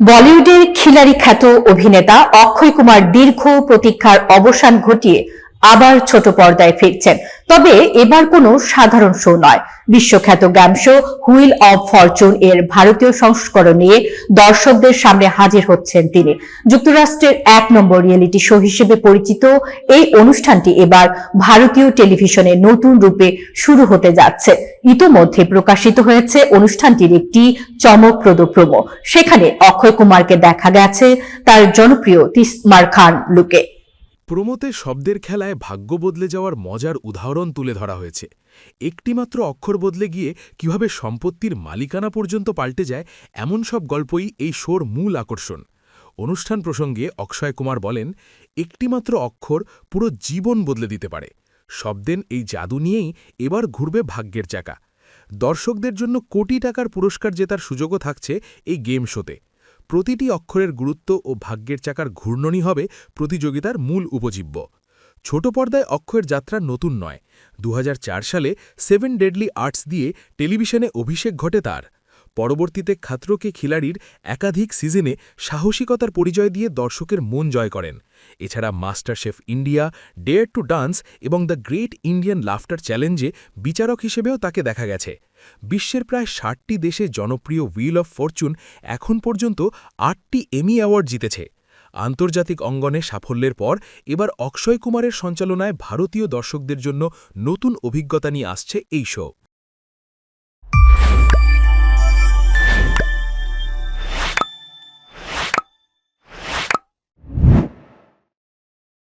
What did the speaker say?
বলিউডের খিলাড়ি খ্যাত অভিনেতা অক্ষয় কুমার দীর্ঘ প্রতীক্ষার অবসান ঘটিয়ে আবার ছোট পর্দায় ফিরছেন। তবে এবার কোনো সাধারণ শো নয়। বিশ্বখ্যাত game show wheel of Fortune এর ভারতীয় সংস্করণ নিয়ে দর্শকদের সামনে হাজির হচ্ছেন তিনি। যুক্তরাষ্ট্রের ১ নম্বর রিয়েলিটি শো হিসেবে পরিচিত এই অনুষ্ঠানটি এবার ভারতীয় টেলিভিশনে নতুন রূপে শুরু হতে যাচ্ছে। ইতোমধ্যে প্রকাশিত হয়েছে অনুষ্ঠানটির একটি চমকপ্রদ প্রোমো। সেখানে অক্ষয় কুমারকে দেখা গেছে তার জনপ্রিয় তিসমার খান লুকে। প্রোমোতে শব্দের খেলায় ভাগ্য বদলে যাওয়ার মজার উদাহরণ তুলে ধরা হয়েছে। একটিমাত্র অক্ষর বদলে গিয়ে কিভাবে সম্পত্তির মালিকানা পর্যন্ত পাল্টে যায়, এমন সব গল্পই এই শোর মূল আকর্ষণ। অনুষ্ঠান প্রসঙ্গে অক্ষয় কুমার বলেন, একটিমাত্র অক্ষর পুরো জীবন বদলে দিতে পারে। শব্দের এই জাদু নিয়েই এবার ঘুরবে ভাগ্যের চাকা। দর্শকদের জন্য কোটি টাকার পুরস্কার জেতার সুযোগও থাকছে এই গেম শোতে। প্রতিটি অক্ষরের গুরুত্ব ও ভাগ্যের চাকার ঘূর্ণনই হবে প্রতিযোগিতার মূল উপজীব্য। ছোট পর্দায় অক্ষয়ের যাত্রা নতুন নয়। ২০০৪ সালে 7 ডেডলি আর্টস দিয়ে টেলিভিশনে অভিষেক ঘটে তার। পরবর্তীতে খাতরো কে খিলাড়ির একাধিক সিজনে সাহসিকতার পরিচয় দিয়ে দর্শকের মন জয় করেন। এছাড়া master chef India, dare to dance এবং দ্য গ্রেট ইন্ডিয়ান লাফটার চ্যালেঞ্জে বিচারক হিসেবেও তাকে দেখা গেছে। বিশ্বের প্রায় ৬০টি দেশে জনপ্রিয় হুইল অব ফরচুন এখন পর্যন্ত ৮টি এমি অ্যাওয়ার্ড জিতেছে। আন্তর্জাতিক অঙ্গনে সাফল্যের পর এবার অক্ষয় কুমারের সঞ্চালনায় ভারতীয় দর্শকদের জন্য নতুন অভিজ্ঞতা নিয়ে আসছে এই শো।